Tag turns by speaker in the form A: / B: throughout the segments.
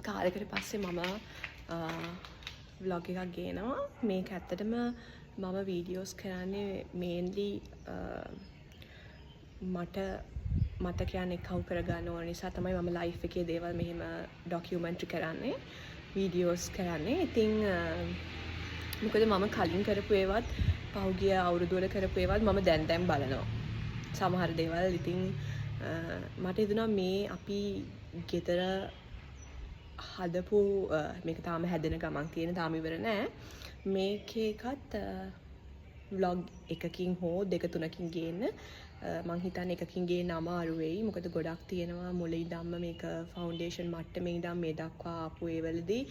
A: කාලෙකට පස්සේ මම vlog එකක් ගේනවා. මේක ඇත්තටම මම වීඩියෝස් කරන්නේ mainly මට මතකයන් එක්කව කරගන්න ඕන නිසා තමයි මම live එකේ දේවල් මෙහෙම documentary කරන්නේ, videos කරන්නේ. ඉතින් මොකද මම කලින් කරපු ඒවත් පහුගිය අවුරුදු වල කරපු ඒවත් මම දැන් බලනවා සමහර දේවල්. ඉතින් මට හිතුණා මේ අපි ගෙදර හදපු මේක තාම හැදෙන ගමන් තියෙන, තාම ඉවර නෑ. මේකේකත් vlog එකකින් හෝ දෙක තුනකින් ගේන්න මං හිතන්නේ එකකින් ගේන්න අමාරු වෙයි. මොකද ගොඩක් තියෙනවා මුලින් ඉඳන්ම මේක ෆවුන්ඩේෂන් මට්ටමේ ඉඳන් මේ දක්වා ආපු ඒවලදී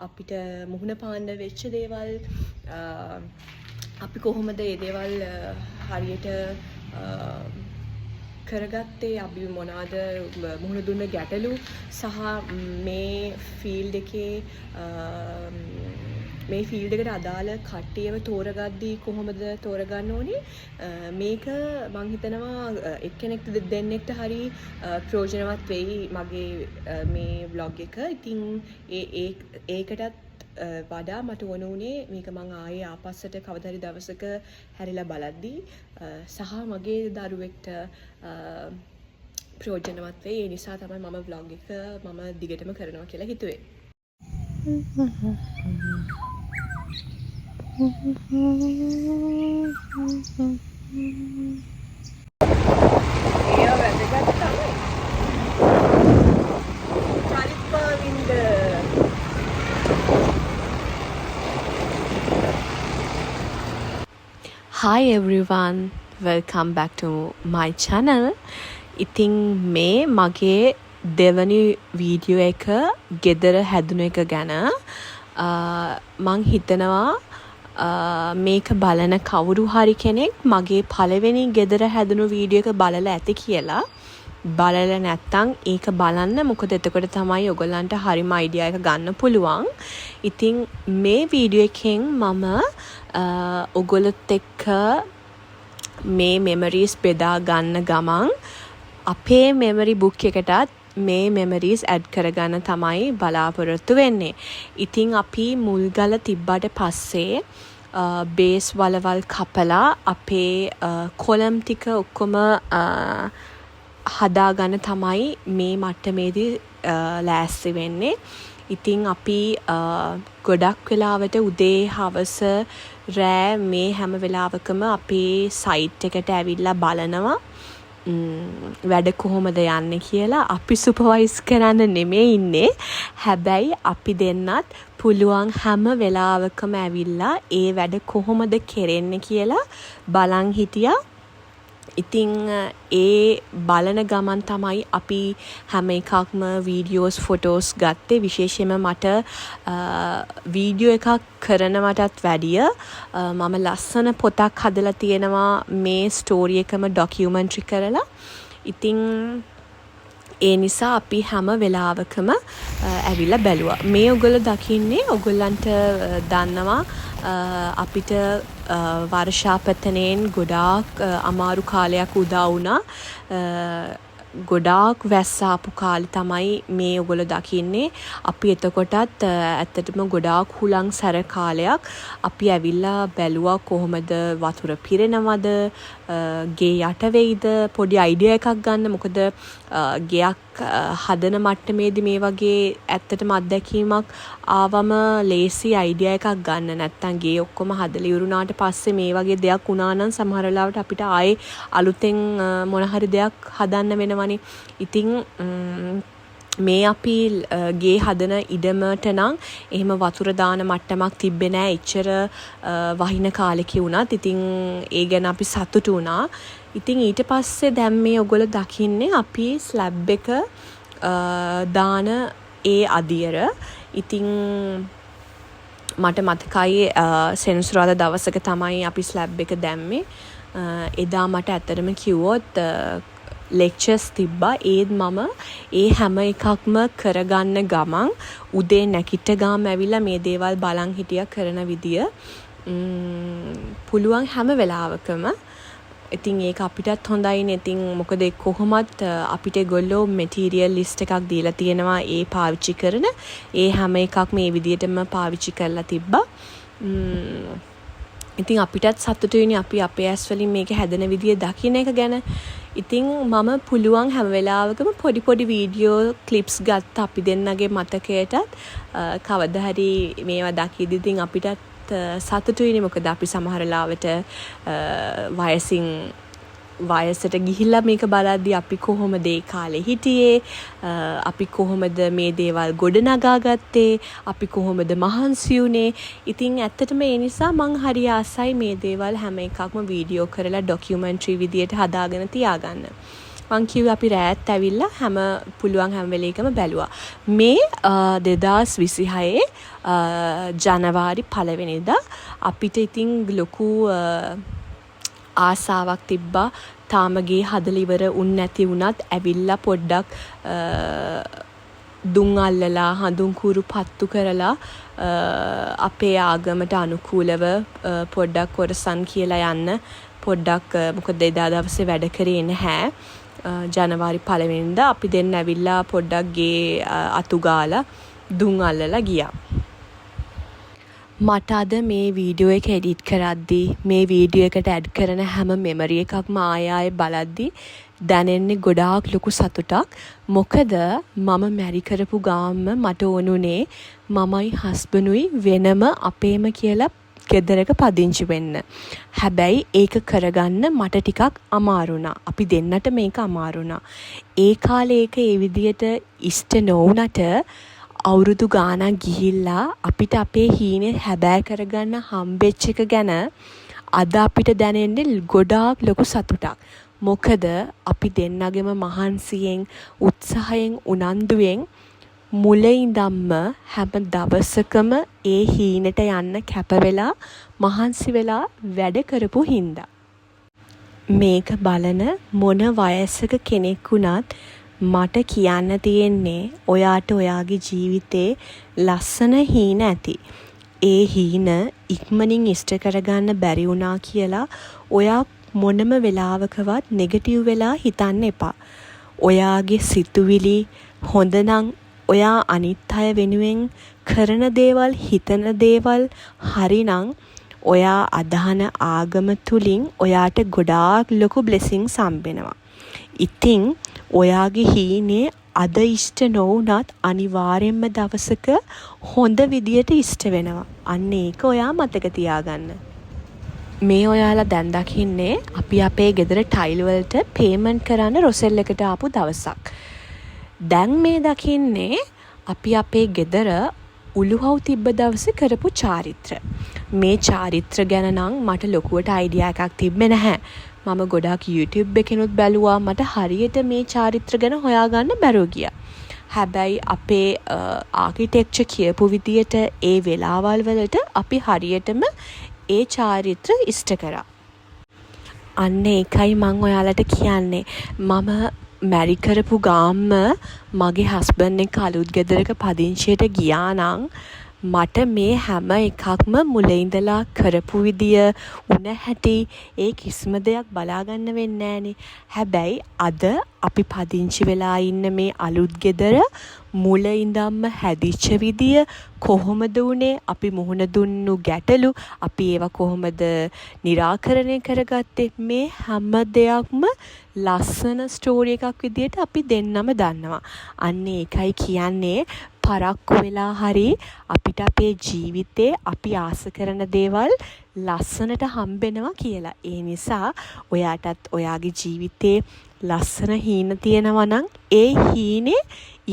A: අපිට මුහුණ පාන්න වෙච්ච දේවල්, අපි කොහොමද මේ දේවල් හරියට කරගත්තේ, අපි මොනවාද මුහුණ දුන්න ගැටලු, සහ මේ ෆීල්ඩ් එකේ මේ ෆීල්ඩ් එකට අදාළ කට්ටියව තෝරගද්දී කොහොමද තෝරගන්න ඕනේ, මේක මං හිතනවා එක්කෙනෙක්ට දෙන්නෙක්ට හරි ප්‍රයෝජනවත් වෙයි මගේ මේ vlog එක. ඉතින් ඒකටත් වඩා මට ඕන උනේ මේක මං ආයේ ආපස්සට කවදා හරි දවසක හැරිලා බලද්දී සහ මගේ දරුවෙක්ට ප්‍රයෝජනවත් වෙයි. ඒ නිසා තමයි මම vlog එක මම දිගටම කරනවා කියලා හිතුවේ. ඒ වැදගත් තමයි. චරිත්පාවින්ද Hi everyone, welcome back to my channel. ඉතින් මේ මගේ දෙවනි වීඩියෝ එක ගෙදර හැදුන එක ගැන මං හිතනවා මේක බලන කවුරු හරි කෙනෙක් මගේ පළවෙනි ගෙදර හැදුණු වීඩියෝ එක බලලා ඇති කියලා. බලලා නැත්තම් ඒක බලන්න, මොකද එතකොට තමයි ඔයගොල්ලන්ට හරිම අයිඩියා එක ගන්න පුළුවන්. ඉතින් මේ වීඩියෝ එකෙන් මම ඔයගොල්ලොත් එක්ක මේ මෙමරීස් බෙදා ගන්න ගමන් අපේ මෙමරි බුක් එකටත් මේ මෙමරීස් ඇඩ් කරගන්න තමයි බලාපොරොත්තු වෙන්නේ. ඉතින් අපි මුල්ගල තිබ්බට පස්සේ බේස් වලවල් කපලා අපේ කොලම් ටික ඔක්කොම හදාගන්න තමයි මේ මට්ටමේදී ලෑස්ති වෙන්නේ. ඉතින් අපි ගොඩක් වෙලාවට උදේ හවස රෑ මේ හැම වෙලාවකම අපේ සයිට් එකට ඇවිල්ලා බලනවා වැඩ කොහොමද යන්නේ කියලා. අපි සුපර්වයිස් කරන්න නෙමෙයි ඉන්නේ. හැබැයි අපි දෙන්නත් පුළුවන් හැම වෙලාවකම ඇවිල්ලා ඒ වැඩ කොහොමද කෙරෙන්නේ කියලා බලන් හිටියා. ඉතින් ඒ බලන ගමන් තමයි අපි හැම එකක්ම වීඩියෝස් ෆොටෝස් ගත්තේ. විශේෂයෙන්ම මට වීඩියෝ එකක් කරනවටත් වැඩිය මම ලස්සන පොතක් හදලා තියෙනවා මේ ස්ටෝරි එකම ඩොකියුමන්ටරි කරලා. ඉතින් ඒ නිසා අපි හැම වෙලාවකම ඇවිල්ලා බැලුවා. මේ ඔයගොල්ලෝ දකින්නේ, ඔයගොල්ලන්ට දන්නවා අපිට වර්ෂාපතනයෙන් ගොඩාක් අමාරු කාලයක් උදා වුණා. ගොඩාක් වැස්ස ආපු කාලේ තමයි මේ ඔයගොල්ලෝ දකින්නේ. අපි එතකොටත් ඇත්තටම ගොඩාක් හුලං සැර කාලයක් අපි ඇවිල්ලා බැලුවා කොහොමද වතුර පිරෙනවද, ගේ යට වෙයිද, පොඩි අයිඩියා එකක් ගන්න. මොකද ගෙයක් හදන මට්ටමේදී මේ වගේ ඇත්තටම අත්දැකීමක් ආවම ලේසි අයිඩියා එකක් ගන්න. නැත්තම් ගේ ඔක්කොම හදලා ඉවරුනාට පස්සේ මේ වගේ දෙයක් වුණා නම් සමහර වෙලාවට අපිට ආයේ අලුතෙන් මොන හරි දෙයක් හදන්න වෙනවනේ. ඉතින් මේ අපි ගේ හදන ඉඩමට නම් එහෙම වතුර දාන මට්ටමක් තිබ්බේ නෑ එච්චර වහින කාලෙක වුණත්. ඉතින් ඒ ගැන අපි සතුටු වුණා. ඉතින් ඊට පස්සේ දැන් මේ ඔයගොල්ලෝ දකින්නේ අපි ස්ලැබ් එක දාන ඒ අදියර. ඉතින් මට මතකයි සෙනසුරාදා දවසක තමයි අපි ස්ලැබ් එක දැම්මේ. එදා මට ඇත්තටම කිව්වොත් ලෙක්චර්ස් තිබ්බා. ඒත් මම ඒ හැම එකක්ම කරගන්න ගමන් උදේ නැගිට ගාම ඇවිල්ලා මේ දේවල් බලන් හිටියා කරන විදිය. පුළුවන් හැම වෙලාවකම ඉතින් ඒක අපිටත් හොඳයිනේ. ඉතින් මොකද කොහොමත් අපිට ඒගොල්ලෝ මැටීරියල් ලිස්ට් එකක් දීලා තියෙනවා ඒ පාවිච්චි කරන. ඒ හැම එකක් මේ විදිහටම පාවිච්චි කරලා තිබ්බා. ඉතින් අපිටත් සතුටුයිනේ අපි අපේ ඇස් වලින් මේක හැදෙන විදිය දකින්න එක ගැන. ඉතින් මම පුළුවන් හැම වෙලාවකම පොඩි පොඩි වීඩියෝ ක්ලිප්ස් ගත්ත අපි දෙන්නගේ මතකයටත් කවදා හරි මේවා දකිද්දි ඉතින් අපිටත් සතුටුයිනේ. මොකද අපි සමහර ලාවට වයසට ගිහිල්ලා මේක බලද්දී අපි කොහොමද ඒ කාලේ හිටියේ, අපි කොහොමද මේ දේවල් ගොඩනගා ගත්තේ, අපි කොහොමද මහන්සි වුනේ. ඉතින් ඇත්තටම ඒ නිසා මං හරි ආසයි මේ දේවල් හැම එකක්ම වීඩියෝ කරලා ඩොකියුමන්ටරි විදියට හදාගෙන තියාගන්න. මං කිව්වේ අපි රෑත් ඇවිල්ලා පුළුවන් හැම වෙලේකම බැලුවා. මේ 2026 ජනවාරි 1 වෙනිදා අපිට ඉතින් ලොකු ආසාවක් තිබ්බා. තාම ගේ හදලා ඉවර වුණ නැති වුණත් ඇවිල්ලා පොඩ්ඩක් දුම් අල්ලලා හඳුන් කූරු පත්තු කරලා අපේ ආගමට අනුකූලව පොඩ්ඩක් ඔරසන් කියලා යන්න. පොඩ්ඩක් මොකද එදා දවසේ වැඩ කරේ නැහැ. ජනවාරි 1 වෙනිදා අපි දෙන්න ඇවිල්ලා පොඩ්ඩක් ගේ අතු ගාලා දුම් අල්ලලා ගියා. මට අද මේ වීඩියෝ එක එඩිට් කරද්දී මේ වීඩියෝ එකට ඇඩ් කරන හැම මෙමරි එකක්ම ආයෙ බලද්දී දැනෙන්නේ ගොඩාක් ලොකු සතුටක්. මොකද මම මැරි කරපු ගාම්ම මට ඕනුනේ මමයි හස්බන්ඩුයි වෙනම අපේම කියලා ගෙදරක පදිංචි වෙන්න. හැබැයි ඒක කරගන්න මට ටිකක් අමාරු වුණා. අපි දෙන්නට මේක අමාරු වුණා. ඒ කාලේ ඒක ඒ විදියට ඉෂ්ට නොවුනට අවුරුදු ගානක් ගිහිල්ලා අපිට අපේ හීනේ හැබෑ කරගන්න හම්බෙච්ච එක ගැන අද අපිට දැනෙන්නේ ගොඩාක් ලොකු සතුටක්. මොකද අපි දෙන්නගෙම මහන්සියෙන් උත්සාහයෙන් උනන්දුවෙන් මුලින් ඉඳන්ම හැම දවසකම ඒ හීනෙට යන්න කැප වෙලා මහන්සි වෙලා වැඩ කරපු හින්දා මේක බලන මොන වයසක කෙනෙක් වුණත් මට කියන්න තියෙන්නේ ඔයාට ඔයාගේ ජීවිතේ ලස්සන හීන ඇති. ඒ හීන ඉක්මනින් ඉෂ්ට කරගන්න බැරි වුණා කියලා ඔයා මොනම වෙලාවකවත් නෙගටිව් වෙලා හිතන්න එපා. ඔයාගේ සිතුවිලි හොඳනම් ඔයා අනිත් අය වෙනුවෙන් කරන දේවල් හිතන දේවල් හරිනම් ඔයා අදහන ආගම තුලින් ඔයාට ගොඩාක් ලොකු බ්ලෙසිංස් හම්බෙනවා. ඉතින් ඔයාගේ හීනේ අද ඉෂ්ට නොවුනත් අනිවාර්යෙන්ම දවසක හොඳ විදියට ඉෂ්ට වෙනවා. අන්න ඒක ඔයා මතක තියාගන්න. මේ ඔයාලා දැන් දකින්නේ අපි අපේ ගෙදර ටයිල් වලට පේමන්ට් කරන්න රොසෙල් එකට ආපු දවසක්. දැන් මේ දකින්නේ අපි අපේ ගෙදර උළුහව් තිබ්බ දවසේ කරපු චාරිත්‍ර. මේ චාරිත්‍ර ගැන නම් මට ලොකුවට අයිඩියා එකක් තිබ්බේ නැහැ. මම ගොඩාක් YouTube එකෙනුත් බැලුවා. මට හරියට මේ චාරිත්‍ර ගැන හොයාගන්න බැරුව ගියා. හැබැයි අපේ ආකිටෙක්චර් කියපු විදියට ඒ වෙලාවල් වලට අපි හරියටම ඒ චාරිත්‍ර ඉෂ්ට කරා. අන්න ඒකයි මං ඔයාලට කියන්නේ. මම මැරි කරපු ගාම්ම මගේ හස්බන්ඩ් එක්ක අලුත් ගෙදරක පදිංචියට ගියා නම් මට මේ හැම එකක්ම මුල ඉඳලා කරපු විදිය උන හැටි ඒ කිසිම දෙයක් බලාගන්න වෙන්නේ නැහනේ. හැබැයි අද අපි පදිංචි වෙලා ඉන්න මේ අලුත් ගෙදර මුල ඉඳන්ම හැදිච්ච විදිය කොහොමද උනේ, අපි මුහුණ දුන්නු ගැටලු අපි ඒවා කොහොමද निराකරණය කරගත්තේ, මේ හැම දෙයක්ම ලස්සන ස්ටෝරි එකක් විදියට අපි දෙන්නම දන්නවා. අන්න ඒකයි කියන්නේ පරක්කු වෙලා හරි අපිට අපේ ජීවිතේ අපි ආස කරන දේවල් ලස්සනට හම්බෙනවා කියලා. ඒ නිසා ඔයාටත් ඔයාගේ ජීවිතේ ලස්සන හීන තියෙනවා නම් ඒ හීනේ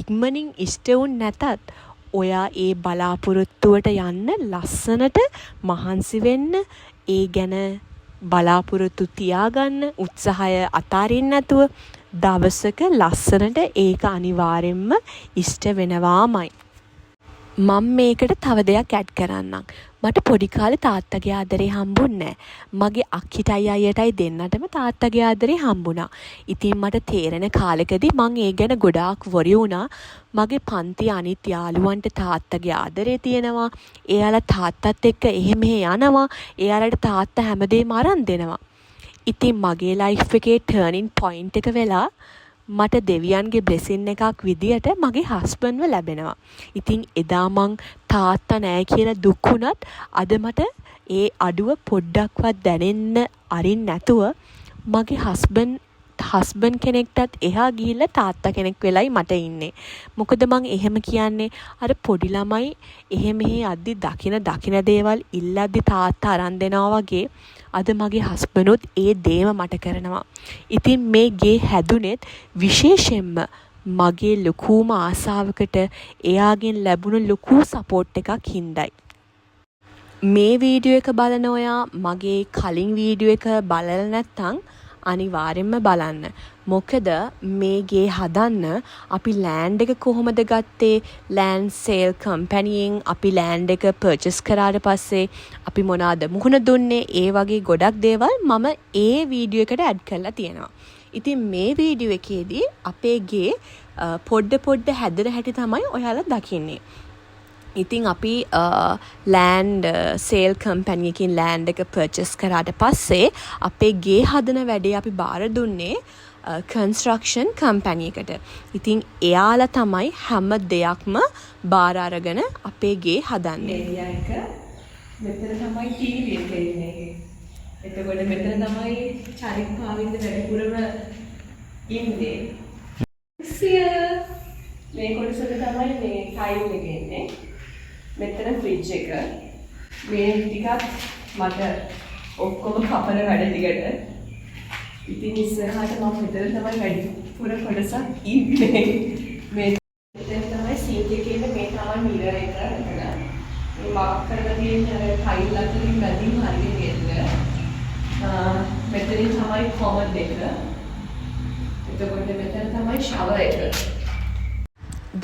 A: ඉක්මනින් ඉෂ්ට වුන් නැතත් ඔයා ඒ බලාපොරොත්තුවට යන්න ලස්සනට මහන්සි වෙන්න, ඒ ගැන බලාපොරොත්තු තියාගන්න, උත්සාහය අතාරින්න නැතුව දවසක ලස්සනට ඒක අනිවාර්යෙන්ම ඉෂ්ට වෙනවාමයි. මම මේකට තව දෙයක් ඇඩ් කරන්නම්. මට පොඩි කාලේ තාත්තගේ ආදරේ හම්බුන්නේ නැහැ. මගේ අක්කිටයි අයියටයි දෙන්නටම තාත්තගේ ආදරේ හම්බුණා. ඉතින් මට තේරෙන කාලෙකදී මං ඒ ගැන ගොඩාක් වොරි වුණා. මගේ පන්ති අනිත් යාළුවන්ට තාත්තගේ ආදරේ තියෙනවා. එයාලා තාත්තත් එක්ක එහෙම යනවා. එයාලට තාත්තා හැමදේම අරන් දෙනවා. ඉතින් මගේ ලයිෆ් එකේ ටර්නින් පොයින්ට් එක වෙලා මට දෙවියන්ගේ බ්ලෙසින් එකක් විදියට මගේ හස්බන්ඩ්ව ලැබෙනවා. ඉතින් එදා මං තාත්තා නෑ කියලා දුක් වුණත් අද මට ඒ අඩුව පොඩ්ඩක්වත් දැනෙන්න අරින් නැතුව මගේ හස්බන්ඩ් කෙනෙක්ටත් එහා ගිහිල්ලා තාත්තා කෙනෙක් වෙලයි මට ඉන්නේ. මොකද මං එහෙම කියන්නේ අර පොඩි ළමයි එහෙ මෙහෙ අද්දි දකින දේවල් ඉල්ලද්දි තාත්තා අරන් දෙනවා වගේ අද මගේ හස්බන්ඩ්ුත් ඒ දේම මට කරනවා. ඉතින් මේ ගේ හැදුනෙත් විශේෂයෙන්ම මගේ ලොකුම ආසාවකට එයාගෙන් ලැබුණු ලොකු සපෝට් එකක් හින්දයි. මේ වීඩියෝ එක බලන ඔයා මගේ කලින් වීඩියෝ එක බලලා නැත්නම් අනිවාර්යෙන්ම බලන්න. මොකද මේ ගේ හදන්න අපි ලෑන්ඩ් එක කොහොමද ගත්තේ, ලෑන්ඩ් සේල් කම්පැනියෙන් අපි ලෑන්ඩ් එක පර්චස් කරාට පස්සේ අපි මොනවාද මුහුණ දුන්නේ, ඒ වගේ ගොඩක් දේවල් මම ඒ වීඩියෝ එකට ඇඩ් කරලා තියෙනවා. ඉතින් මේ වීඩියෝ එකේදී අපේ ගේ පොඩ්ඩ හැදෙන හැටි තමයි ඔයාලා දකින්නේ. ඉතින් අපි ලෑන්ඩ් සේල් කම්පැනි එකකින් ලෑන්ඩ් එක පර්චස් කරාට පස්සේ අපේ ගේ හදන වැඩේ අපි බාර දුන්නේ කන්ස්ට්‍රක්ෂන් කම්පැනි එකට. ඉතින් එයාලා තමයි හැම දෙයක්ම බාර අරගෙන අපේ ගේ හදන්නේ. මෙතන තමයි ටීවී එක ඉන්නේ. එතකොට මෙතන තමයි චරිත් පාවින්ද වැඩිපුරම ඉන්නේ. මේ කොටසට තමයි මේ ටයිල් එක ඉන්නේ. මෙතන ෆ්‍රිජ් එක. මේ ටිකක් මට ඔක්කොම කපන වැඩ ටිකට. ඉතින් ඉස්සරහට මම මෙතන තමයි වැඩිපුර කොටසක් ඉන්නේ. මේ මෙතන තමයි සිංක් එකේ ඉන්න මේ තමයි මිරර් එක. මේ මාක් කරලා තියෙන අර ටයිල් අතරින් බැඳීම් හරියට ගන්න. මෙතනින් තමයි කොමඩ් එක. එතකොට මෙතන තමයි ෂවර් එක.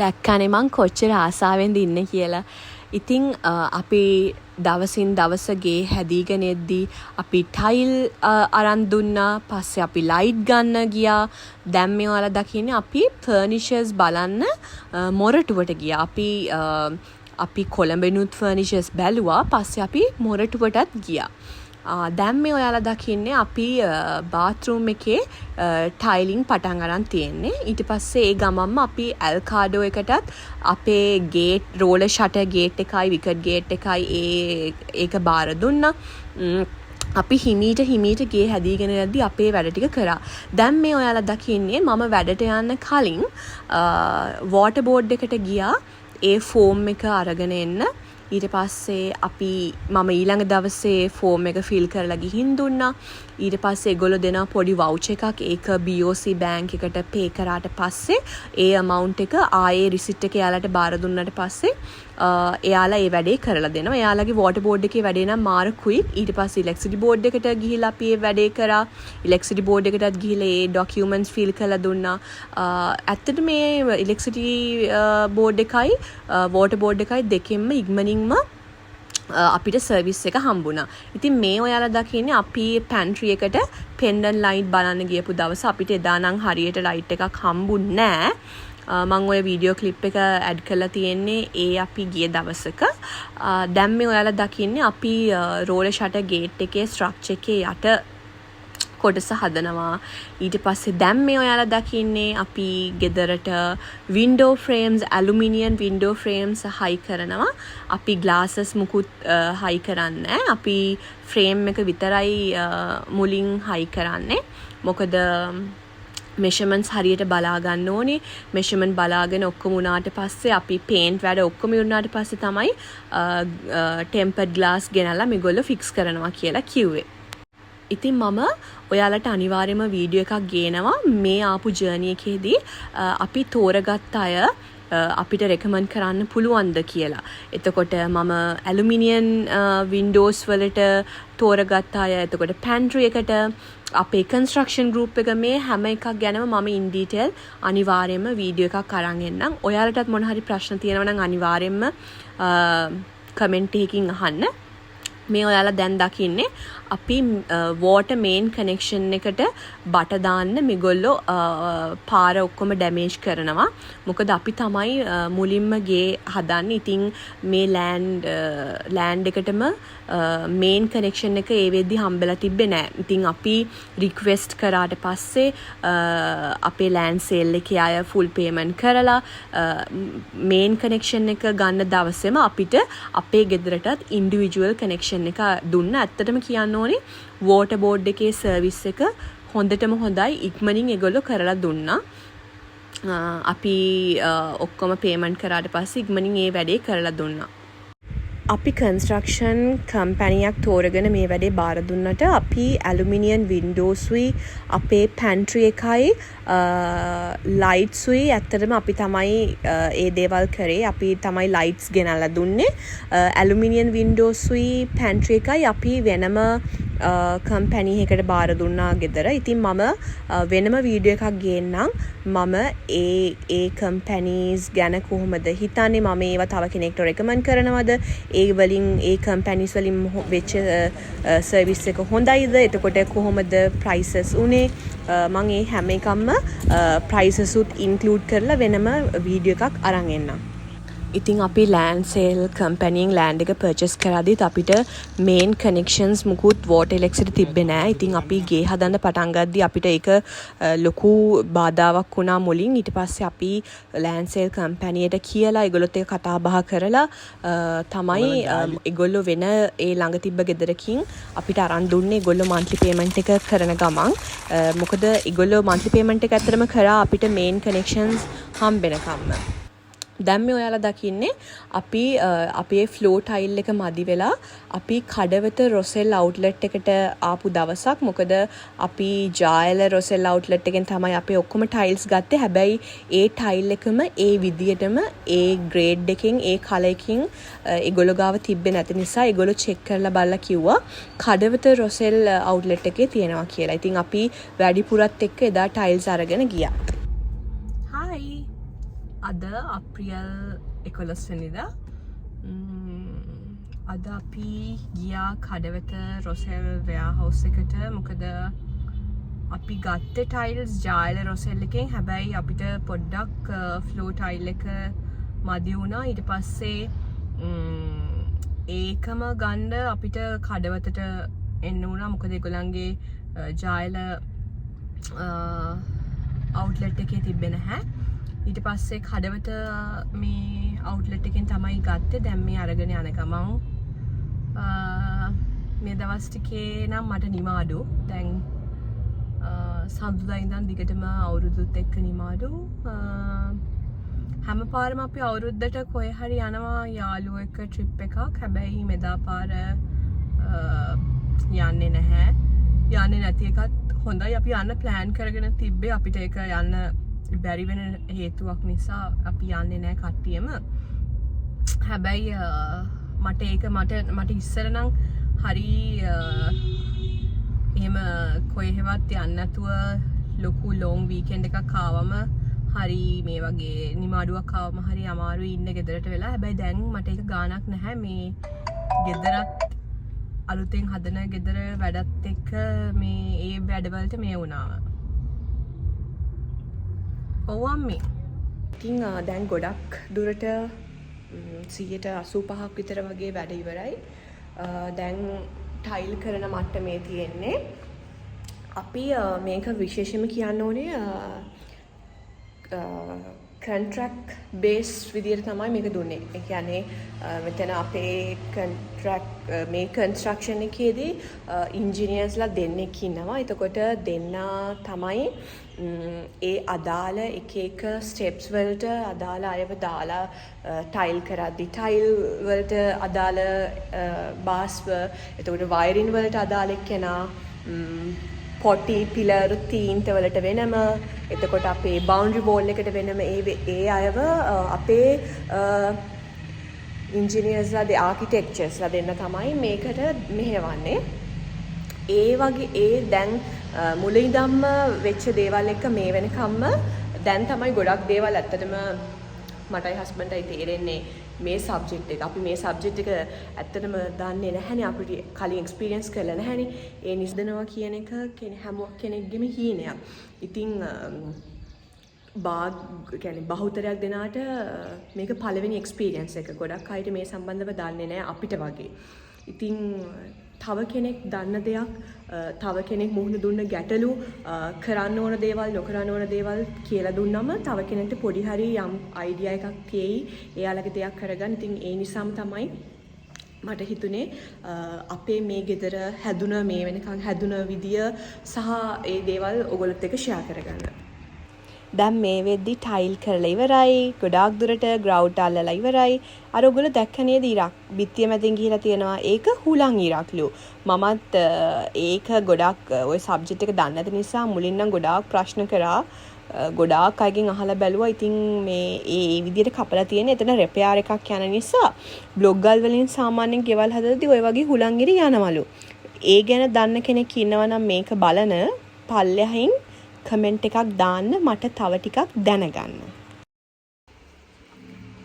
A: දැක්කනේ මං කොච්චර ආසාවෙන්ද ඉන්නේ කියලා. ඉතින් අපි දවසින් දවස ගේ හැදීගෙන එද්දී අපි ටයිල් අරන් දුන්නා. පස්සේ අපි ලයිට් ගන්න ගියා. දැන් මේ ඔයාලා දකින්නේ අපි ෆර්නිචර්ස් බලන්න මොරටුවට ගියා. අපි කොළඹිනුත් ෆර්නිචර්ස් බැලුවා. පස්සේ අපි මොරටුවටත් ගියා. දැන් මේ ඔයාලා දකින්නේ අපි බාත්රූම් එකේ ටයිලින් පටන් අරන් තියෙන්නේ. ඊට පස්සේ ඒ ගමම්ම අපි ඇල්කාඩෝ එකටත් අපේ ගේට් රෝලර් ෂටර් ගේට් එකයි විකට් ගේට් එකයි ඒක බාර දුන්නා. අපි හිමීට ගේ හැදීගෙන යද්දි අපේ වැඩ ටික කරා. දැන් මේ ඔයාලා දකින්නේ මම වැඩට යන්න කලින් වෝටර් බෝඩ් එකට ගියා ඒ ෆෝම් එක අරගෙන එන්න. ඊට පස්සේ මම ඊළඟ දවසේ ෆෝම් එක ෆිල් කරලා ගිහින් දුන්නා. ඊට පස්සේ ඒගොල්ලෝ දෙන පොඩි වවුචර් එකක් ඒක BOC බැංක් එකට පේ කරාට පස්සේ ඒ amount එක ආයේ රිසිට් එක එයාලට බාර දුන්නාට පස්සේ එයාලා ඒ වැඩේ කරලා දෙනවා. එයාලගේ වෝටර් බෝඩ් එකේ වැඩේ නම් මාර ක්වික්. ඊට පස්සේ ඉලෙක්ට්‍රිසිටි බෝඩ් එකට ගිහිල්ලා අපි ඒ වැඩේ කරා. ඉලෙක්ට්‍රිසිටි බෝඩ් එකටත් ගිහිල්ලා ඒ ඩොකියුමන්ට්ස් ෆිල් කරලා දුන්නා. ඇත්තට මේ ඉලෙක්ට්‍රිසිටි බෝඩ් එකයි වෝටර් බෝඩ් එකයි දෙකෙන්ම ඉක්මනින්ම අපිට සර්විස් එක හම්බුණා. ඉතින් මේ ඔයාලා දකින්නේ අපි පැන්ට්‍රි එකට පෙන්ඩන් ලයිට් බලන්න ගියපු දවස අපිට එදා නම් හරියට ලයිට් එකක් හම්බුන්නේ නැහැ. මම ඔය වීඩියෝ ක්ලිප් එක ඇඩ් කරලා තියෙන්නේ ඒ අපි ගිය දවසක. දැන් මේ ඔයාලා දකින්නේ අපි රෝලර් ෂටර් ගේට් එකේ ස්ට්‍රක්චර් එකේ යට කොටස හදනවා. ඊට පස්සේ දැන් මේ ඔයාලා දකින්නේ අපි ගෙදරට window frames aluminium window frames හයි කරනවා. අපි ග්ලාසස් මුකුත් හයි කරන්නේ නැහැ. අපි ෆ්‍රේම් එක විතරයි මුලින් හයි කරන්නේ. මොකද මෙෂර්මන්ට්ස් හරියට බලා ගන්න ඕනේ. මෙෂර්මන්ට් බලාගෙන ඔක්කොම උනාට පස්සේ අපි පේන්ට් වැඩ ඔක්කොම උනාට පස්සේ තමයි ටෙම්පර්ඩ් ග්ලාස් ගෙනල්ලා මේගොල්ලෝ ෆික්ස් කරනවා කියලා කිව්වේ. ඉතින් මම ඔයාලට අනිවාර්යයෙන්ම වීඩියෝ එකක් ගේනවා මේ ආපු ජර්නි එකේදී අපි තෝරගත්ත අය අපිට රෙකමන්ඩ් කරන්න පුළුවන්ද කියලා. එතකොට මම ඇලුමිනියම් වින්ඩෝස් වලට තෝරගත්ත අය, එතකොට පැන්ට්‍රි එකට, අපේ කන්ස්ට්‍රක්ෂන් ගෲප් එක, මේ හැම එකක් ගැනම මම ඉන් ඩීටේල් අනිවාර්යයෙන්ම වීඩියෝ එකක් අරන් එන්නම්. ඔයාලටත් මොන හරි ප්‍රශ්න තියෙනවා නම් අනිවාර්යයෙන්ම කමෙන්ට් එකකින් අහන්න. මේ ඔයාලා දැන් දකින්නේ අපි water main connection එකට බට දාන්න මේගොල්ලෝ පාර ඔක්කොම ඩැමේජ් කරනවා. මොකද අපි තමයි මුලින්ම ගේ හදන්නේ. ඉතින් මේ land එකටම main connection එක ඒ වෙද්දි හම්බෙලා තිබ්බේ නෑ. ඉතින් අපි request කරාට පස්සේ අපේ land sale එකේ අය full payment කරලා main connection එක ගන්න දවසේම අපිට අපේ ගෙදරටත් individual connection එක දුන්න. ඇත්තටම කියන්න ඕනේ water board එකේ service එක හොඳටම හොඳයි. ඉක්මනින් ඒගොල්ලෝ කරලා දුන්නා. අපි ඔක්කොම payment කරාට පස්සේ ඉක්මනින් ඒ වැඩේ කරලා දුන්නා. අපි කන්ස්ට්‍රක්ෂන් කම්පැනියක් තෝරගෙන මේ වැඩේ බාර දුන්නට අපි ඇලුමිනියම් වින්ඩෝස්ුයි අපේ පැන්ට්‍රි එකයි ලයිට්ස්ුයි ඇත්තටම අපි තමයි ඒ දේවල් කරේ. අපි තමයි ලයිට්ස් ගෙනල්ලා දුන්නේ. ඇලුමිනියම් වින්ඩෝස්ුයි පැන්ට්‍රි එකයි අපි වෙනම කම්පැනි එකකට බාර දුන්නා ගෙදර. ඉතින් මම වෙනම වීඩියෝ එකක් ගේන්නම්. මම ඒ කම්පැනිස් ගැන කොහොමද හිතන්නේ, මම ඒවා තව කෙනෙක්ට රෙකමන්ඩ් කරනවද, ඒ වලින් ඒ කම්පැනිස් වලින් වෙච්ච සර්විස් එක හොඳයිද, එතකොට කොහොමද ප්‍රයිසස් උනේ, මම ඒ හැම එකක්ම ප්‍රයිසස් උත් ඉන්ක්ලූඩ් කරලා වෙනම වීඩියෝ එකක් අරන් එන්නම්. ඉතින් අපි land sale company land එක purchase කරාදීත් අපිට main connections මුකුත් water electricity තිබ්බේ නෑ. ඉතින් අපි ගේ හදන්න පටන් ගද්දී අපිට ඒක ලොකු බාධාවක් වුණා මුලින්. ඊට පස්සේ අපි land sale company එකට කියලා ඒගොල්ලොත් එක්ක කතා බහ කරලා තමයි ඒගොල්ලෝ වෙන ඒ ළඟ තිබ්බ ගෙදරකින් අපිට අරන් දුන්නේ. ඒගොල්ලෝ monthly payment එක කරන ගමන් මොකද ඒගොල්ලෝ monthly payment එක ඇත්තටම කරා අපිට main connections හම්බෙනකම්ම. දැන් මේ ඔයාලා දකින්නේ අපි අපේ ෆ්ලෝ ටයිල් එක මදි වෙලා අපි කඩවත රොසෙල් අවුට්ලට් එකට ආපු දවසක්. මොකද අපි ජායල රොසෙල් අවුට්ලට් එකෙන් තමයි අපේ ඔක්කොම ටයිල්ස් ගත්තේ. හැබැයි ඒ ටයිල් එකම ඒ විදියටම ඒ ග්‍රේඩ් එකෙන් ඒ කලර් එකකින් ඒගොල්ලෝ ගාව තිබ්බේ නැති නිසා ඒගොල්ලෝ චෙක් කරලා බලලා කිව්වා කඩවත රොසෙල් අවුට්ලට් එකේ තියෙනවා කියලා. ඉතින් අපි වැඩිපුරත් එක්ක එදා ටයිල්ස් අරගෙන ගියා. හායි, අද අප්‍රියල් 11 වෙනිදා. අද අපි ගියා කඩවත රොසෙල් වෙයාහවුස් එකට. මොකද අපි ගත්තේ ටයිල්ස් ජායල රොසෙල් එකෙන්. හැබැයි අපිට පොඩ්ඩක් ෆ්ලෝ ටයිල් එක මදි වුණා. ඊට පස්සේ ඒකම ගන්න අපිට කඩවතට එන්න වුණා. මොකද ඒගොල්ලන්ගේ ජායල අවුට්ලට් එකේ තිබ්බේ නැහැ. ඊට පස්සේ කඩවත මේ අවුට්ලට් එකෙන් තමයි ගත්තේ. දැන් මේ අරගෙන යන ගමන් මේ දවස් ටිකේ නම් මට නිමාඩු. දැන් සඳුදා ඉඳන් දිගටම අවුරුදුත් එක්ක නිමාඩු. හැම පාරම අපි අවුරුද්දට කොහේ හරි යනවා යාළුවෝ එක්ක ට්‍රිප් එකක්. හැබැයි මෙදා පාර යන්නේ නැහැ. යන්නේ නැති එකත් හොඳයි. අපි යන්න ප්ලෑන් කරගෙන තිබ්බේ. අපිට ඒක යන්න බැරි වෙන හේතුවක් නිසා අපි යන්නේ නැහැ කට්ටියම. හැබැයි මට ඒක මට ඉස්සර නම් හරි එහෙම කොහෙවත් යන්න නැතුව ලොකු ලොං වීකෙන්ඩ් එකක් ආවම හරි මේ වගේ නිමාඩුවක් ආවම හරි අමාරුයි ඉන්න ගෙදරට වෙලා. හැබැයි දැන් මට ඒක ගාණක් නැහැ. මේ ගෙදරත් අලුතෙන් හදන ගෙදර වැඩත් එක්ක මේ ඒ වැඩවලට මේ වුණා. ඔව් අම්මේ. ඉතින් දැන් ගොඩක් දුරට 85% විතර වගේ වැඩ ඉවරයි. දැන් ටයිල් කරන මට්ටමේ තියෙන්නේ. අපි මේක විශේෂයෙන්ම කියන්න ඕනේ කොන්ට්‍රැක්ට් බේස් විදියට තමයි මේක දුන්නේ. ඒ කියන්නේ මෙතන අපේ මේ කන්ස්ට්‍රක්ෂන් එකේදී ඉන්ජිනියර්ස්ලා දෙන්නෙක් ඉන්නවා. එතකොට දෙන්නා තමයි ඒ අදාළ එක ස්ටෙප්ස් වලට අදාළ අයව දාලා ටයිල් කරද්දි ටයිල් වලට අදාළ බාස්ව, එතකොට වයරින් වලට අදාළ එක්කෙනා, පොටි පිලර් තීන්ත වලට වෙනම, එතකොට අපේ බවුන්ඩරි වෝල් එකට වෙනම ඒ අයව අපේ ඉන්ජිනියර්ස්ලා ආකිටෙක්චර්ස්ලා දෙන්න තමයි මේකට මෙහෙවන්නේ. ඒ වගේ ඒ දැන් මුලින්දම්ම වෙච්ච දේවල් එක්ක මේ වෙනකම්ම දැන් තමයි ගොඩක් දේවල් ඇත්තටම මටයි හස්බන්ඩ්ටයි තේරෙන්නේ මේ සබ්ජෙක්ට් එක. අපි මේ සබ්ජෙක්ට් එක ඇත්තටම දන්නේ නැහැනේ. අපිට කලින් එක්ස්පීරියන්ස් කරලා නැහැනේ. ඒ නිස්දනවා කියන එක හැම කෙනෙක්ගේම හීනයක්. ඉතින් කියන්නේ බහුතරයක් දෙනාට මේක පළවෙනි එක්ස්පීරියන්ස් එක. ගොඩක් අයට මේ සම්බන්ධව දන්නේ නැහැ අපිට වගේ. ඉතින් තව කෙනෙක් දන්න දෙයක්, තව කෙනෙක් මුහුණ දුන්න ගැටලු, කරන්න ඕන දේවල්, නොකරන්න ඕන දේවල් කියලා දුන්නම තව කෙනෙක්ට පොඩි හරි යම් අයිඩියා එකක් තියෙයි එයාලගේ දෙයක් කරගන්න. ඉතින් ඒ නිසාම තමයි මට හිතුනේ අපේ මේ ගෙදර හැදුන මේ වෙනකන් හැදුන විදිය සහ ඒ දේවල් ඔයගොල්ලොත් එක්ක ෂෙයා කරගන්න. දැන් මේ වෙද්දි ටයිල් කරලා ඉවරයි. ගොඩාක් දුරට ග්‍රවුට් අල්ලලා ඉවරයි. අර ඔයගොල්ලෝ දැක්ක නේද ඉරක්? බිත්තිය මැදින් ගිහිලා තියෙනවා. ඒක හුලං ඉරක්ලු. මමත් ඒක ගොඩාක් ওই සබ්ජෙක්ට් එක දන්නේ නැති නිසා මුලින් නම් ගොඩාක් ප්‍රශ්න කරා. ගොඩාක් අයගෙන් අහලා බැලුවා. ඉතින් මේ ඒ විදිහට කපලා තියෙන එතන රෙපෙයාර් එකක් යන නිසා බ්ලොග් ගල් වලින් සාමාන්‍යයෙන් ගෙවල් හදද්දී ওই වගේ හුලං ඉරි යනවලු. ඒ ගැන දන්න කෙනෙක් ඉන්නවා නම් මේක බලන පල්ලෙහින් කමෙන්ට් එකක් දාන්න මට තව ටිකක් දැනගන්න.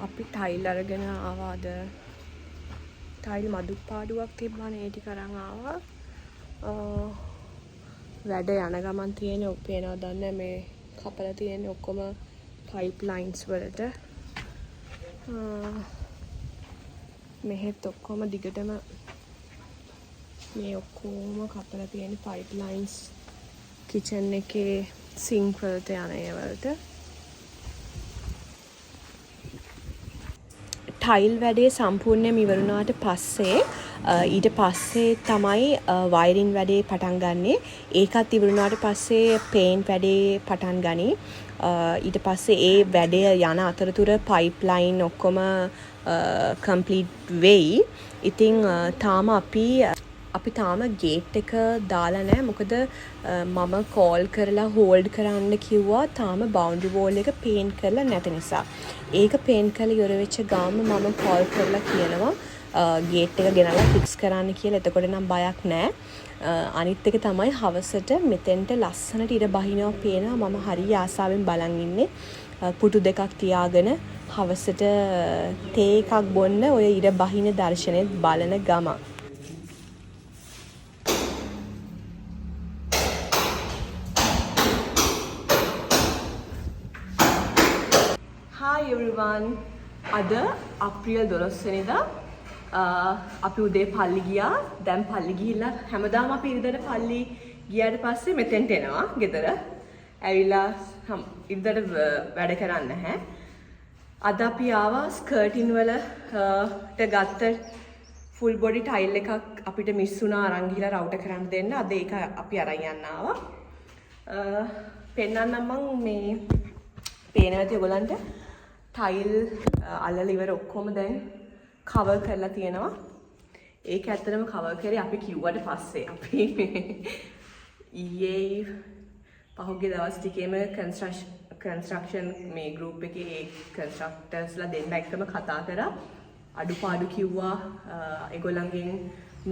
A: අපි ටයිල් අරගෙන ආවාද? ටයිල් මදුක් පාඩුවක් තිබ්බනේ ඒ ටික අරන් ආවා. වැඩ යන ගමන් තියෙන පේනවා දන්නේ මේ කපලා තියෙන ඔක්කොම පයිප් ලයින්ස් වලට. මෙහෙත් ඔක්කොම දිගටම මේ ඔක්කොම කපලා තියෙන පයිප් ලයින්ස් කිචන් එකේ සිංක් වලට යන ඒවලට. ටයිල් වැඩේ සම්පූර්ණයෙන්ම ඉවරුණාට පස්සේ ඊට පස්සේ තමයි වයරින් වැඩේ පටන් ගන්නෙ. ඒකත් ඉවරුණාට පස්සේ පේන්ට් වැඩේ පටන් ගනි. ඊට පස්සේ ඒ වැඩේ යන අතරතුර පයිප් ලයින් ඔක්කොම කම්ප්ලීට් වෙයි. ඉතින් තාම අපි තාම ගේට් එක දාලා නැහැ. මොකද මම කෝල් කරලා හෝල්ඩ් කරන්න කිව්වා තාම බවුන්ඩරි වෝල් එක පේන්ට් කරලා නැති නිසා. ඒක පේන්ට් කරලා ඉවර වෙච්ච ගාම මම කෝල් කරලා කියනවා ගේට් එක ගෙනල්ලා ෆික්ස් කරන්න කියලා. එතකොට නම් බයක් නැහැ. අනිත් එක තමයි හවසට මෙතෙන්ට ලස්සනට ඉර බහිනවා පේනවා. මම හරිය ආසාවෙන් බලන් ඉන්නේ. පුටු දෙකක් තියාගෙන හවසට තේ එකක් බොන්න ඔය ඉර බහින දර්ශනෙත් බලන ගම. Hi everyone. අද අප්‍රේල් 12 වෙනිදා අපි උදේ පල්ලි ගියා. දැන් පල්ලි ගිහිල්ලා හැමදාම අපි ඉරිදට පල්ලි ගියාට පස්සේ මෙතෙන්ට එනවා ගෙදර. ඇවිල්ලා ඉරිදට වැඩ කරන්නේ නැහැ. අද අපි ආවා ස්කර්ටින් වලට ගත්ත ෆුල් බොඩි ටයිල් එකක් අපිට මිස් වුණා අරන් ගිහලා රවුටර් කරන්න දෙන්න. අද ඒක අපි අරන් යන්න ආවා. පෙන්නන්නම් මම මේ පේනවා ඇති ඔයගලන්ට ටයිල් අල්ලලා ඉවර ඔක්කොම දැන් කවර් කරලා තියෙනවා. ඒක ඇත්තටම කවර් කරේ අපි කිව්වට පස්සේ. අපි ඊයේ පහුගිය දවස් ටිකේම කන්ස්ට්‍රක්ෂන් මේ ගෲප් එකේ කන්ස්ට්‍රක්ටර්ස්ලා දෙන්න එක්කම කතා කරා. අඩුපාඩු කිව්වා. ඒගොල්ලන්ගෙන්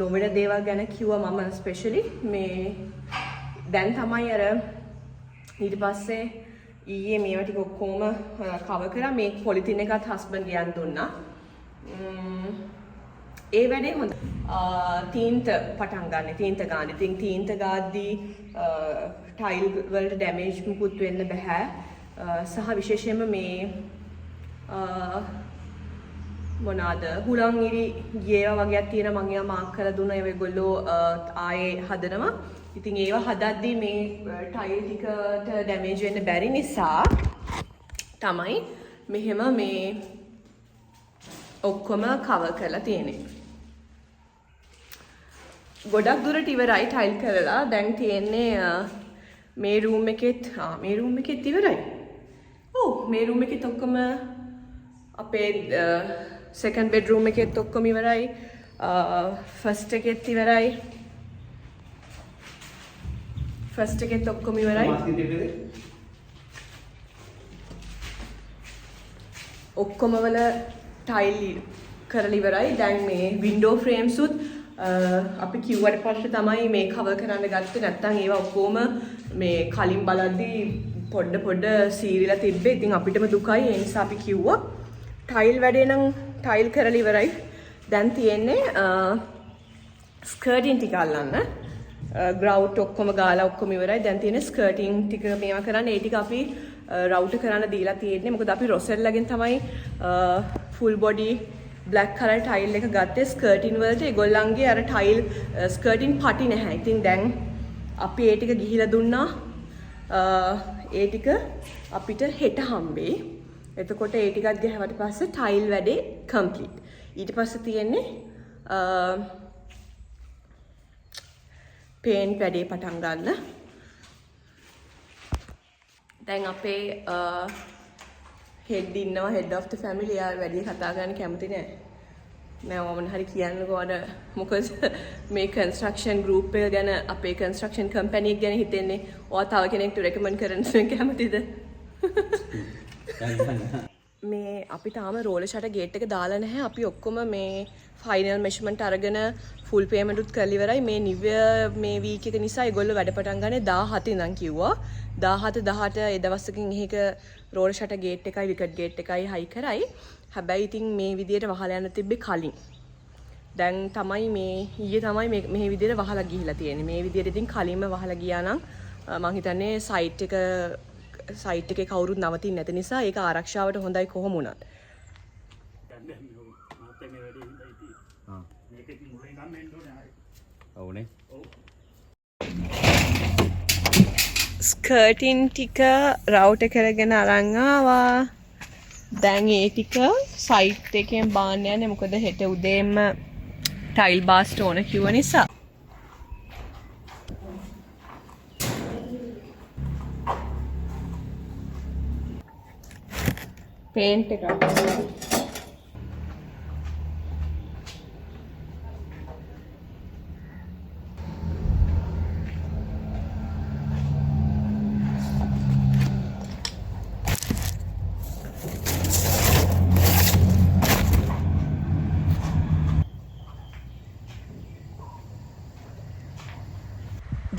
A: නොවන දේවල් ගැන කිව්වා. මම ස්පෙෂලි මේ දැන් තමයි අර ඊට පස්සේ ඊයේ මේවා ටික ඔක්කොම කවර් කරා. මේ පොලිතින් එකත් හස්බන්ඩ් ගියන් දුන්නා. ඒ වැඩේ හොඳ. තීන්ත පටන් ගන්න. තීන්ත ගන්න. ඉතින් තීන්ත ගාද්දී ටයිල් වලට ඩැමේජ් මුකුත් වෙන්න බෑ. සහ විශේෂයෙන්ම මේ මොනවාද හුලං ඉරි ගියේවා වගේක් තියෙනවා. මම ඒවා මාක් කරලා දුන්නා. ඒගොල්ලෝ ආයේ හදනවා. ඉතින් ඒවා හදද්දී මේ ටයිල් ටිකට ඩැමේජ් වෙන්න බැරි නිසා තමයි මෙහෙම මේ ඔක්කොම කවර් කරලා තියෙන්නේ. ගොඩක් දුරට ඉවරයි ටයිල් කරලා. දැන් තියෙන්නේ මේ රූම් එකෙත් ඉවරයි. ඔව් මේ රූම් එකෙත් ඔක්කොම අපේ සෙකන්ඩ් බෙඩ්රූම් එකෙත් ඔක්කොම ඉවරයි. ෆස්ට් එකෙත් ඉවරයි. ෆස්ට් එකෙත් ඔක්කොම ඉවරයි. ඔක්කොම වල ටයිල් කරලා ඉවරයි. දැන් මේ වින්ඩෝ ෆ්‍රේම්ස් උත් අපි කිව්වට පස්සේ තමයි මේ කවර් කරන්න ගත්තේ. නැත්තම් ඒවා ඔක්කොම මේ කලින් බලද්දී පොඩ සීරිලා තිබ්බේ. ඉතින් අපිටම දුකයි. ඒ නිසා අපි කිව්වා ටයිල් වැඩේ නම් ටයිල් කරලා ඉවරයි. දැන් තියෙන්නේ ස්කර්ටින් ටික අල්ලන්න. ග්‍රවුට් ඔක්කොම ගාලා ඔක්කොම ඉවරයි. දැන් තියෙන්නේ ස්කර්ටින් ටික මේවා කරන්න. ඒ ටික අපි රවුට් කරන්න දීලා තියෙන්නේ. මොකද අපි රොසෙල්ලාගෙන් තමයි full body black colour tile එක ගත්තේ ස්කර්ටින් වලට. ඒගොල්ලන්ගේ අර ටයිල් ස්කර්ටින් පටි නැහැ. ඉතින් දැන් අපි ඒ ටික ගිහිලා දුන්නා. ඒ ටික අපිට හෙට හම්බෙයි. එතකොට ඒ ටිකත් ගහවට පස්සේ ටයිල් වැඩේ කම්ප්ලීට්. ඊට පස්සේ තියෙන්නේ පේන්ට් වැඩේ පටන් ගන්න. දැන් අපේ හෙඩ් ඉන්නවා, හෙඩ් ඔෆ් ද ෆැමිලි. යා වැඩි කතා කරන්න කැමති නෑ. මම මොන හරි කියන්නකෝ අර මොකද මේ කන්ස්ට්‍රක්ෂන් ගෲප් එක ගැන අපේ කන්ස්ට්‍රක්ෂන් කම්පැනි එක ගැන හිතෙන්නේ. ඔයා තව කෙනෙක්ට රෙකමන්ඩ් කරන්න කැමතිද? මේ අපි තාම රෝලර් ෂටර් ගේට් එක දාලා නැහැ. අපි ඔක්කොම මේ ෆයිනල් මෙෂර්මන්ට් අරගෙන ෆුල් පේමන්ට් උත් කරලා ඉවරයි. මේ නිව් මේ වීක් එක නිසා ඒගොල්ලෝ වැඩ පටන් ගන්නේ 17 ඉඳන් කිව්වා. 17 18 ඒ දවස්වකින් එහෙක රෝලර් ෂටර් ගේට් එකයි විකට් ගේට් එකයි හයි කරයි. හැබැයි ඉතින් මේ විදියට වහලා යන්න තිබ්බේ කලින්. දැන් තමයි මේ ඊයේ තමයි මේ විදියට වහලා ගිහිලා තියෙන්නේ. මේ විදියට ඉතින් කලින්ම වහලා ගියා නම් මං හිතන්නේ සයිට් එකේ කවුරුත් නවතින්නේ නැති නිසා ඒක ආරක්ෂාවට හොඳයි කොහොම වුණත්.
B: ඔව්නේ.
A: ස්කර්ටින් ටික රවුට් කරගෙන අරන් ආවා. දැන් ඒ ටික සයිට් එකෙන් බාන්න යන්නේ. මොකද හෙට උදේම ටයිල් බාස්ට් ඕන කිව්ව නිසා. පේන්ට් එක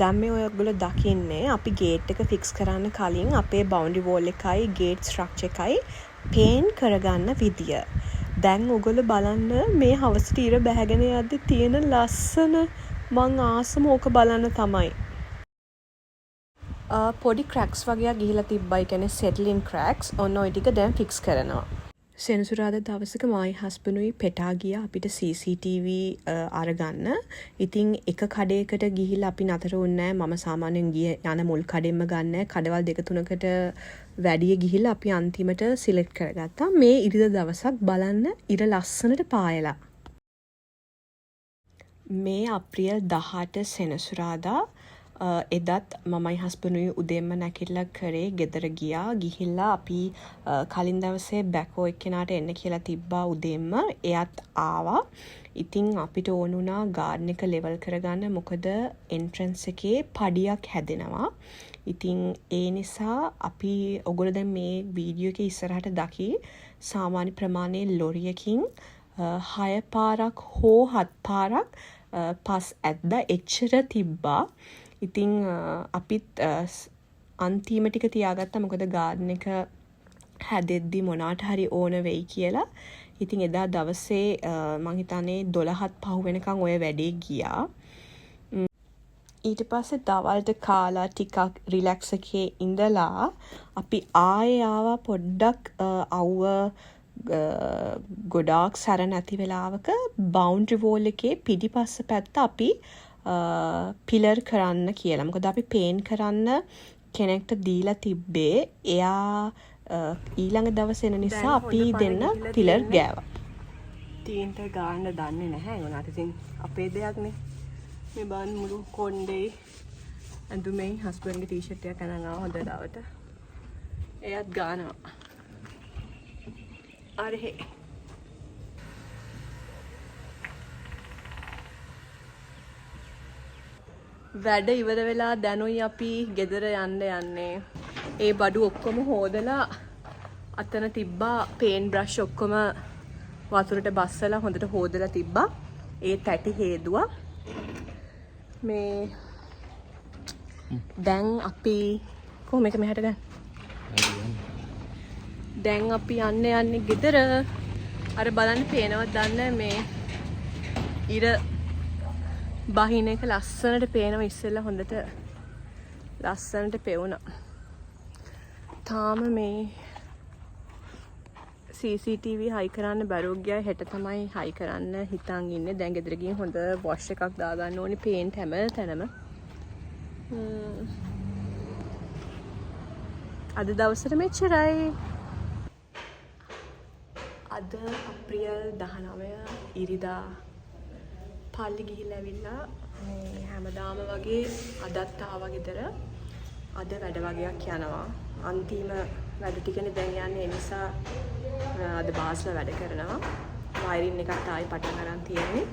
A: දැන් මේ ඔයගොල්ලෝ දකින්නේ අපි ගේට් එක ෆික්ස් කරන්න කලින් අපේ බවුන්ඩරි වෝල් එකයි ගේට් ස්ට්‍රක්චර් එකයි පේන්ට් කරගන්න විදිය. දැන් ඔයගොල්ලෝ බලන්න මේ හවසට ඉර බැහැගෙන යද්දි තියෙන ලස්සන මං ආසම ඕක බලන්න තමයි. පොඩි ක්‍රැක්ස් වගේක් ගිහිලා තිබ්බයි. කියන්නේ සෙට්ලින් ක්‍රැක්ස්. ඔන්න ඔය ටික දැන් ෆික්ස් කරනවා. සෙනසුරාදා දවසක මයි හස්බන්ඩුයි පෙටා ගියා අපිට CCTV අරගන්න. ඉතින් එක කඩේකට ගිහිල්ලා අපි නතර වුණේ නැහැ. මම සාමාන්‍යයෙන් ගිය යන මුල් කඩෙන්ම ගන්න නැහැ. කඩවල් දෙක තුනකට වැඩිය ගිහිල්ලා අපි අන්තිමට සිලෙක්ට් කරගත්තා. මේ ඉරිදා දවසක් බලන්න ඉර ලස්සනට පායලා. මේ අප්‍රියල් 18 සෙනසුරාදා එදත් මමයි හස්බන්ඩුයි උදේම නැකිටලා කරේ ගෙදර ගියා. ගිහිල්ලා අපි කලින් දවසේ බැකෝ එක්කෙනාට එන්න කියලා තිබ්බා උදේම. එයත් ආවා. ඉතින් අපිට ඕන වුණා ගාඩන් එක ලෙවල් කරගන්න. මොකද එන්ට්‍රන්ස් එකේ පඩියක් හැදෙනවා. ඉතින් ඒ නිසා අපි ඔයගොල්ලෝ දැන් මේ වීඩියෝ එකේ ඉස්සරහට දකි සාමාන්‍ය ප්‍රමාණයේ ලොරියකින් 6 පාරක් හෝ 7 පාරක් පස් ඇද්දා එච්චර තිබ්බා. ඉතින් අපිත් අන්තිම ටික තියාගත්තා. මොකද ගාඩන් එක හැදෙද්දි මොනාට හරි ඕන වෙයි කියලා. ඉතින් එදා දවසේ මං හිතන්නේ 12ත් පහු වෙනකන් ඔය වැඩේ ගියා. ඊට පස්සේ දවල්ට කාලා ටිකක් රිලැක්ස් එකේ ඉඳලා අපි ආයේ ආවා පොඩ්ඩක් අවුව ගොඩාක් සැර නැති වෙලාවක බවුන්ඩරි වෝල් එකේ පිටිපස්ස පැත්ත අපි පිලර් කරන්න කියලා. මොකද අපි පේන්ට් කරන්න කෙනෙක්ට දීලා තිබ්බේ. එයා ඊළඟ දවසේ එන නිසා අපි දෙන්න පිලර් ගෑවා. තීන්ට ගාන්න දන්නේ නැහැ. ඒගොල්ලන්ට ඉතින් අපේ දෙයක්නේ. මේ බන් මුළු කොණ්ඩේ ඇඳුමේ හස්බන්ඩ්ගේ ටී-ෂර්ට් එකක් අරන් ආවා හොඳ දාවට. එයාත් ගානවා. අරහෙ වැඩ ඉවර වෙලා දැනුයි අපි ගෙදර යන්නේ. ඒ බඩු ඔක්කොම හොදලා අතන තිබ්බා. පේන්ට් බ්‍රෂ් ඔක්කොම වතුරට බස්සලා හොඳට හොදලා තිබ්බා. ඒ තැටි හේදුවා. මේ දැන් අපි කොහොම එක මෙහෙට ගන්න. දැන් අපි යන්නේ ගෙදර. අර බලන්න පේනවත් දන්නේ මේ ඉර බහින එක ලස්සනට පේනවා ඉස්සෙල්ලා හොඳට ලස්සනට පෙවුණා. තාම මේ CCTV හයි කරන්න බැරුව ගියා. හෙට තමයි හයි කරන්න හිතන් ඉන්නේ. දැන් ගෙදර ගිහින් හොඳ වොෂ් එකක් දාගන්න ඕනේ පේන්ට් හැම තැනම. අද දවසට මෙච්චරයි. අද අප්‍රේල් 19 ඉරිදා පල්ලි ගිහිල්ලා ඇවිල්ලා මේ හැමදාම වගේ අදත් ආවා ගෙදර. අද වැඩ වගේක් යනවා. අන්තිම වැඩ ටිකනේ දැන් යන්නේ. ඒ නිසා අද බාස්ලා වැඩ කරනවා. වයරින් එකත් ආයි පටන් ගන්න තියෙන්නේ.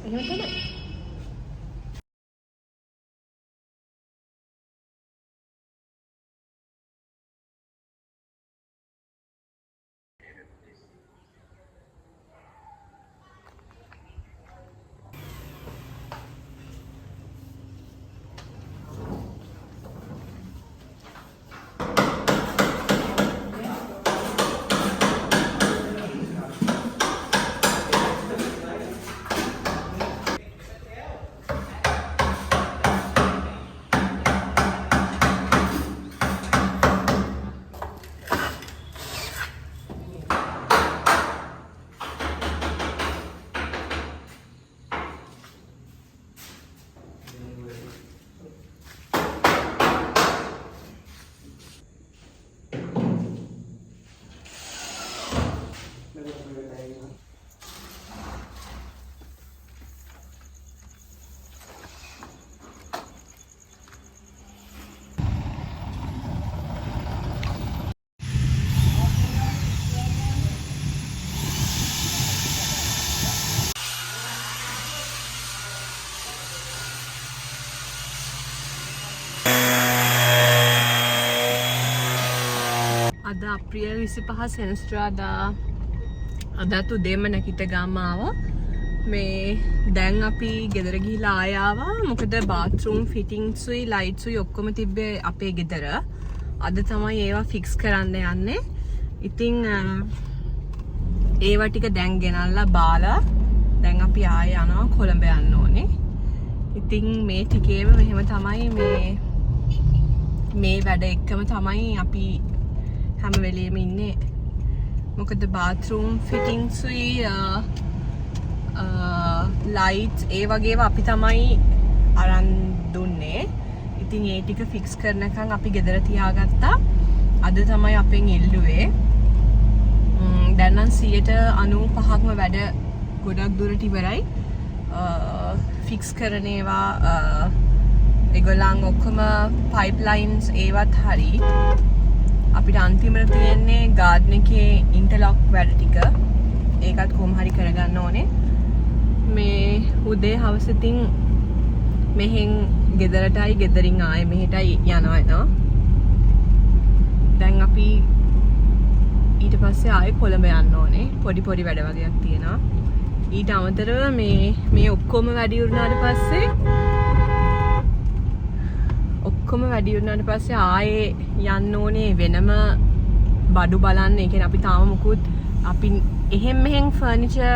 A: එහෙම තමයි. අද අප්‍රේල් 25 සෙනස්ට්‍රාදා අදත් උදේම නැගිට ගාම ආවා. මේ දැන් අපි ගෙදර ගිහිලා ආය ආවා. මොකද බාත්රූම් ෆිටින්ග්ස් උයි ලයිට්ස් උයි ඔක්කොම තිබ්බේ අපේ ගෙදර. අද තමයි ඒවා ෆික්ස් කරන්න යන්නේ. ඉතින් ඒවා ටික දැන් ගෙනල්ලා බාලා දැන් අපි ආය යනවා කොළඹ යන්න ඕනේ. ඉතින් මේ ටිකේම මෙහෙම තමයි මේ වැඩ එක්කම තමයි අපි හැම වෙලේම ඉන්නේ. මොකද බාත්රූම් ෆිටින්ග්ස් උයි ලයිට්ස් ඒ වගේව අපි තමයි අරන් දුන්නේ. ඉතින් ඒ ටික ෆික්ස් කරනකන් අපි ගෙදර තියාගත්තා. අද තමයි අපෙන් ඉල්ලුවේ. දැන් නම් 95%ක්ම වැඩ ගොඩක් දුරට ඉවරයි. ෆික්ස් කරන ඒවා ඒගොල්ලන් ඔක්කොම පයිප්ලයින්ස් ඒවත් හරි. අපිට අන්තිමට තියෙන්නේ ගාඩන් එකේ ඉන්ටර්ලොක් වැඩ ටික. ඒකත් කොහොම හරි කරගන්න ඕනේ. මේ උදේ හවස ඉතින් මෙහෙන් ගෙදරටයි ගෙදරින් ආයේ මෙහෙටයි යනවා එනවා. දැන් අපි ඊට පස්සේ ආයේ කොළඹ යන්න ඕනේ. පොඩි වැඩ වගේක් තියෙනවා. ඊට අමතරව මේ ඔක්කොම වැඩි වුණාට පස්සේ ආයේ යන්න ඕනේ වෙනම බඩු බලන්න. ඒ කියන්නේ අපි තාම මුකුත් අපි එහෙම ෆර්නිචර්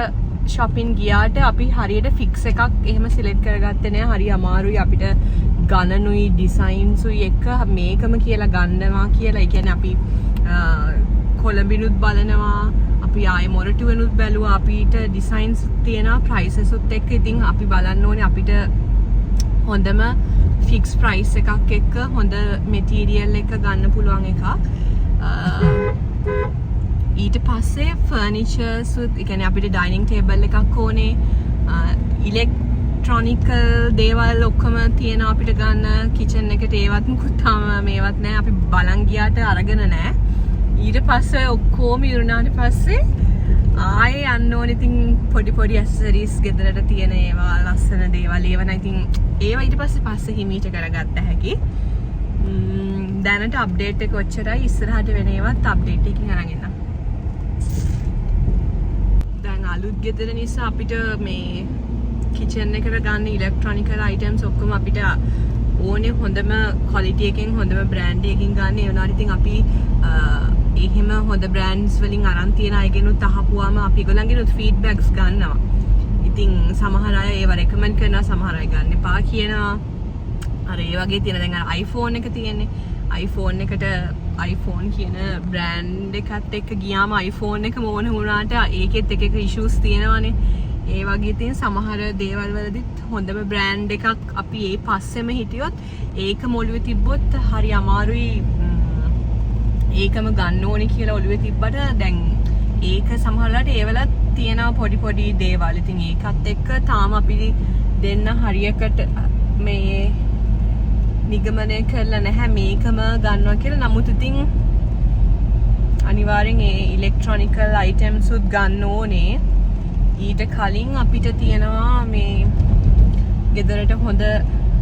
A: shopping ගියාට අපි හරියට ෆික්ස් එකක් එහෙම සිලෙක්ට් කරගත්තේ නෑ. හරි අමාරුයි අපිට ගණනුයි ඩිසයින්ස් උයි එක මේකම කියලා ගන්නවා කියලා. ඒ කියන්නේ අපි කොළඹිනුත් බලනවා. අපි ආයේ මොරටුවෙනුත් බැලුවා. අපිට ඩිසයින්ස් තියෙනවා ප්‍රයිසස් උත් එක්ක. ඉතින් අපි බලන්න ඕනේ අපිට හොඳම ෆික්ස් ප්‍රයිස් එකක් එක්ක හොඳ මෙටීරියල් එක ගන්න පුළුවන් එකක්. ඊට පස්සේ ෆර්නිචර්ස් උත් ඒ කියන්නේ අපිට ඩයිනින් ටේබල් එකක් ඕනේ. ඉලෙක්ට්‍රොනිකල් දේවල් ඔක්කොම තියෙනවා අපිට ගන්න. කිචන් එකට ඒවත් මුකුත් තාම මේවත් නැහැ. අපි බලන් ගියාට අරගෙන නැහැ. ඊට පස්සේ ඔක්කොම ඉරුණාට පස්සේ ආයේ යන්න ඕනේ. ඉතින් පොඩි ඇක්සසරිස් ගෙදරට තියෙන ඒවා ලස්සන දේවල් ඒවා නම් ඉතින් ඒවා ඊට පස්සේ හිමීට කරගත්ත හැකි. දැනට අප්ඩේට් එක ඔච්චරයි. ඉස්සරහට වෙන ඒවත් අප්ඩේට් එකකින් අරන් එන්න. දැන් අලුත් ගෙදර නිසා අපිට මේ කිචන් එකට ගන්න ඉලෙක්ට්‍රොනිකල් අයිටම්ස් ඔක්කොම අපිට ඕනේ හොඳම ක්වොලිටි එකකින් හොඳම බ්‍රෑන්ඩ් එකකින් ගන්න. ඒ වුණාට ඉතින් අපි එහෙම හොඳ බ්‍රෑන්ඩ්ස් වලින් අරන් තියෙන අයගෙනුත් අහපුවාම අපි ඒගොල්ලන්ගෙනුත් ෆීඩ්බැක්ස් ගන්නවා. ඉතින් සමහර අය ඒව රෙකමන්ඩ් කරනවා, සමහර අය ගන්න එපා කියනවා. අර ඒ වගේ තියෙන දැන් අර iPhone එක තියෙන්නේ. iPhone එකට iPhone කියන බ්‍රෑන්ඩ් එකත් එක්ක ගියාම iPhone එක ඕන වුණාට ඒකෙත් එක ඉෂුස් තියෙනවානේ. ඒ වගේ තියෙන සමහර දේවල් වලදීත් හොඳම බ්‍රෑන්ඩ් එකක් අපි ඒ පස්සෙම හිටියොත් ඒක මොළුවේ තිබ්බොත් හරි අමාරුයි. ඒකම ගන්න ඕනේ කියලා ඔළුවේ තිබ්බට දැන් ඒක සමහරවිට ඒවලත් තියෙනවා පොඩි පොඩි දේවල්. ඉතින් ඒකත් එක්ක තාම අපි දෙන්න හරියකට මේ නිගමනය කරලා නැහැ මේකම ගන්නවා කියලා. නමුත් ඉතින් අනිවාර්යෙන් ඒ ඉලෙක්ට්‍රොනිකල් අයිටම්ස් උත් ගන්න ඕනේ. ඊට කලින් අපිට තියෙනවා මේ ගෙදරට හොඳ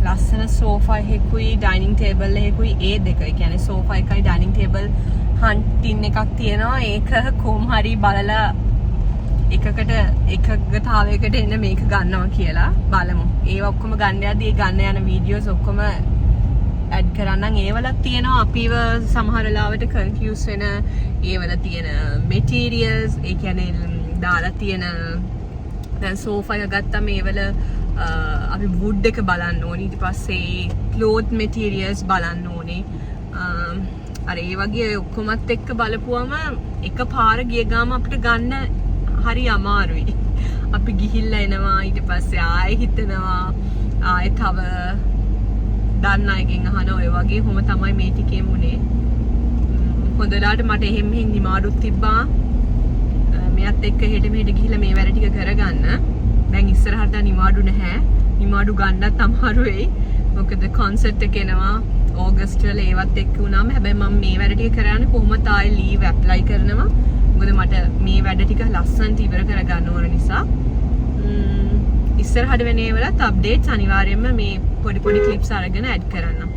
A: ලස්සන සෝෆා එකකුයි ඩයිනින් ටේබල් එකකුයි ඒ දෙක. ඒ කියන්නේ සෝෆා එකයි ඩයිනින් ටේබල් හන්ටින් එකක් තියෙනවා. ඒක කොහොම හරි බලලා එකගතාවයකට එන්න මේක ගන්නවා කියලා බලමු. ඒව ඔක්කොම ගන්න යද්දී ඒ ගන්න යන වීඩියෝස් ඔක්කොම ඇඩ් කරන්නම්. ඒවලත් තියෙනවා අපිව සමහර වෙලාවට කන්ෆියුස් වෙන ඒවල තියෙන මෙටීරියල්ස්. ඒ කියන්නේ දාලා තියෙන දැන් සෝෆා එක ගත්තම ඒවල අපි වුඩ් එක බලන්න ඕනේ. ඊට පස්සේ ක්ලෝත් මෙටීරියල්ස් බලන්න ඕනේ. අර ඒ වගේ ඔක්කොමත් එක්ක බලපුවම එකපාර ගිය ගාම අපිට ගන්න හරි අමාරුයි. අපි ගිහිල්ලා එනවා, ඊට පස්සේ ආයෙ හිතනවා, ආයෙ තව දන්න අයගෙන් අහන ඔය වගේ කොහොම තමයි මේ ටිකේම උනේ. හොඳලාට මට එහෙම නිමාඩුත් තිබ්බා. මෙයත් එක්ක හෙට මෙහෙට ගිහිල්ලා මේ වැඩ ටික කරගන්න. දැන් ඉස්සරහට නිමාඩු නැහැ. නිමාඩු ගන්නත් අමාරු වෙයි. මොකද කොන්සර්ට් එක එනවා ඕගස්ට් වල ඒවත් එක්ක වුණාම. හැබැයි මම මේ වැඩ ටික කරන්නේ කොහොමද ආයෙ ලීව් ඇප්ලයි කරනවා. මොකද මට මේ වැඩ ටික ලස්සනට ඉවර කරගන්න ඕන නිසා. ඉස්සරහට වෙන ඒවලත් අප්ඩේට්ස් අනිවාර්යයෙන්ම මේ පොඩි පොඩි ක්ලිප්ස් අරගෙන ඇඩ් කරන්න.